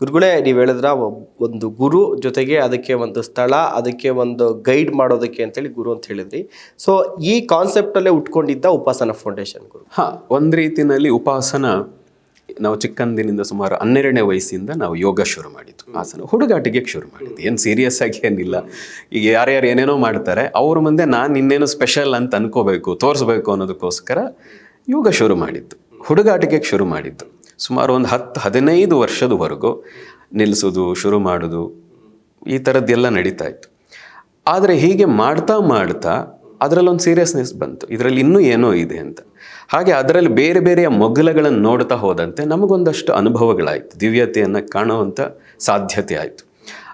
ಗುರುಗಳೇ, ನೀವು ಹೇಳಿದ್ರ ಒಂದು ಗುರು ಜೊತೆಗೆ ಅದಕ್ಕೆ ಒಂದು ಸ್ಥಳ, ಅದಕ್ಕೆ ಒಂದು ಗೈಡ್ ಮಾಡೋದಕ್ಕೆ ಅಂತೇಳಿ ಗುರು ಅಂತ ಹೇಳಿದ್ರಿ. ಸೊ ಈ ಕಾನ್ಸೆಪ್ಟಲ್ಲೇ ಉಟ್ಕೊಂಡಿದ್ದ ಉಪಾಸನ ಫೌಂಡೇಶನ್ ಗುರು? ಒಂದು ರೀತಿಯಲ್ಲಿ ಉಪಾಸನ ನಾವು ಚಿಕ್ಕಂದಿನಿಂದ ಸುಮಾರು 12ನೇ ವಯಸ್ಸಿಂದ ನಾವು ಯೋಗ ಶುರು ಮಾಡಿದ್ದು. ಆಸನ ಹುಡುಗಾಟಿಗೆ ಶುರು ಮಾಡಿದ್ದು, ಏನು ಸೀರಿಯಸ್ ಆಗಿ ಏನಿಲ್ಲ. ಈಗ ಯಾರ್ಯಾರು ಏನೇನೋ ಮಾಡ್ತಾರೆ, ಅವ್ರ ಮುಂದೆ ನಾನು ಇನ್ನೇನೋ ಸ್ಪೆಷಲ್ ಅಂತ ಅನ್ಕೋಬೇಕು, ತೋರಿಸ್ಬೇಕು ಅನ್ನೋದಕ್ಕೋಸ್ಕರ ಯೋಗ ಶುರು ಮಾಡಿದ್ದು, ಹುಡುಗಾಟಿಗೆ ಶುರು ಮಾಡಿದ್ದು. ಸುಮಾರು ಒಂದು 10-15 ವರ್ಷದವರೆಗೂ ನಿಲ್ಲಿಸೋದು, ಶುರು ಮಾಡೋದು, ಈ ಥರದ್ದೆಲ್ಲ ನಡೀತಾ ಇತ್ತು. ಆದರೆ ಹೀಗೆ ಮಾಡ್ತಾ ಮಾಡ್ತಾ ಅದರಲ್ಲೊಂದು ಸೀರಿಯಸ್ನೆಸ್ ಬಂತು, ಇದರಲ್ಲಿ ಇನ್ನೂ ಏನೋ ಇದೆ ಅಂತ. ಹಾಗೆ ಅದರಲ್ಲಿ ಬೇರೆ ಬೇರೆಯ ಮೊಗಲುಗಳನ್ನು ನೋಡ್ತಾ ಹೋದಂತೆ ನಮಗೊಂದಷ್ಟು ಅನುಭವಗಳಾಯಿತು, ದಿವ್ಯತೆಯನ್ನು ಕಾಣುವಂಥ ಸಾಧ್ಯತೆ ಆಯಿತು.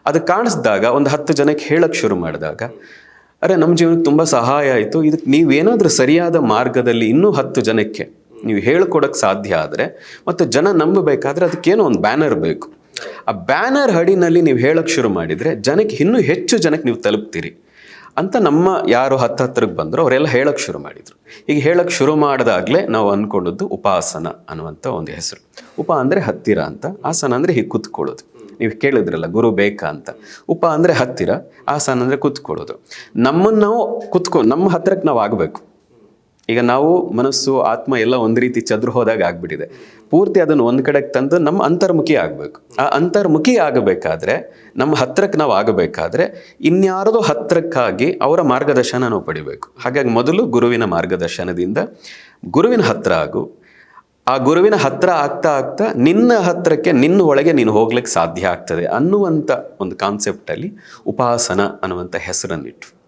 ಅದು ಕಾಣಿಸಿದಾಗ ಒಂದು 10 ಜನಕ್ಕೆ ಹೇಳಕ್ಕೆ ಶುರು ಮಾಡಿದಾಗ, ಅರೆ ನಮ್ಮ ಜೀವನಕ್ಕೆ ತುಂಬ ಸಹಾಯ ಆಯಿತು, ಇದಕ್ಕೆ ನೀವೇನಾದರೂ ಸರಿಯಾದ ಮಾರ್ಗದಲ್ಲಿ ಇನ್ನೂ 10 ಜನಕ್ಕೆ ನೀವು ಹೇಳ್ಕೊಡೋಕ್ಕೆ ಸಾಧ್ಯ ಆದರೆ, ಮತ್ತು ಜನ ನಂಬಬೇಕಾದ್ರೆ ಅದಕ್ಕೇನೋ ಒಂದು ಬ್ಯಾನರ್ ಬೇಕು. ಆ ಬ್ಯಾನರ್ ಅಡಿನಲ್ಲಿ ನೀವು ಹೇಳೋಕ್ಕೆ ಶುರು ಮಾಡಿದರೆ ಜನಕ್ಕೆ ಇನ್ನೂ ಹೆಚ್ಚು ಜನಕ್ಕೆ ನೀವು ತಲುಪ್ತೀರಿ ಅಂತ ನಮ್ಮ ಯಾರು ಹತ್ತಿರಕ್ಕೆ ಬಂದರು ಅವರೆಲ್ಲ ಹೇಳೋಕ್ಕೆ ಶುರು ಮಾಡಿದರು. ಈಗ ಹೇಳೋಕ್ಕೆ ಶುರು ಮಾಡಿದಾಗಲೇ ನಾವು ಅಂದ್ಕೊಂಡದ್ದು ಉಪಾಸನ ಅನ್ನುವಂಥ ಒಂದು ಹೆಸರು. ಅಂದರೆ ಹತ್ತಿರ ಅಂತ, ಆಸನ ಅಂದರೆ ಹೀಗೆ ಕೂತ್ಕೊಳ್ಳೋದು. ನೀವು ಕೇಳಿದ್ರಲ್ಲ ಗುರು ಬೇಕಾ ಅಂತ. ಅಂದರೆ ಹತ್ತಿರ, ಆಸನ ಅಂದರೆ ಕೂತ್ಕೊಳ್ಳೋದು. ನಮ್ಮನ್ನು ನಾವು ನಮ್ಮ ಹತ್ತಿರಕ್ಕೆ ನಾವು ಆಗಬೇಕು. ಈಗ ನಾವು ಮನಸ್ಸು ಆತ್ಮ ಎಲ್ಲ ಒಂದು ರೀತಿ ಚದುರು ಹೋದಾಗ ಆಗ್ಬಿಟ್ಟಿದೆ. ಪೂರ್ತಿ ಅದನ್ನು ಒಂದು ಕಡೆಗೆ ತಂದು ನಮ್ಮ ಅಂತರ್ಮುಖಿ ಆಗಬೇಕು. ಆ ಅಂತರ್ಮುಖಿ ಆಗಬೇಕಾದ್ರೆ, ನಮ್ಮ ಹತ್ತಿರಕ್ಕೆ ನಾವು ಆಗಬೇಕಾದ್ರೆ ಇನ್ಯಾರದೋ ಹತ್ತಿರಕ್ಕಾಗಿ ಅವರ ಮಾರ್ಗದರ್ಶನ ನಾವು ಪಡಿಬೇಕು. ಹಾಗಾಗಿ ಮೊದಲು ಗುರುವಿನ ಮಾರ್ಗದರ್ಶನದಿಂದ ಗುರುವಿನ ಹತ್ತಿರ ಆಗು. ಆ ಗುರುವಿನ ಹತ್ತಿರ ಆಗ್ತಾ ಆಗ್ತಾ ನಿನ್ನ ಹತ್ತಿರಕ್ಕೆ, ನಿನ್ನ ಒಳಗೆ ನೀನು ಹೋಗ್ಲಿಕ್ಕೆ ಸಾಧ್ಯ ಆಗ್ತದೆ ಅನ್ನುವಂಥ ಒಂದು ಕಾನ್ಸೆಪ್ಟಲ್ಲಿ ಉಪಾಸನ ಅನ್ನುವಂಥ ಹೆಸರನ್ನಿಟ್ಟು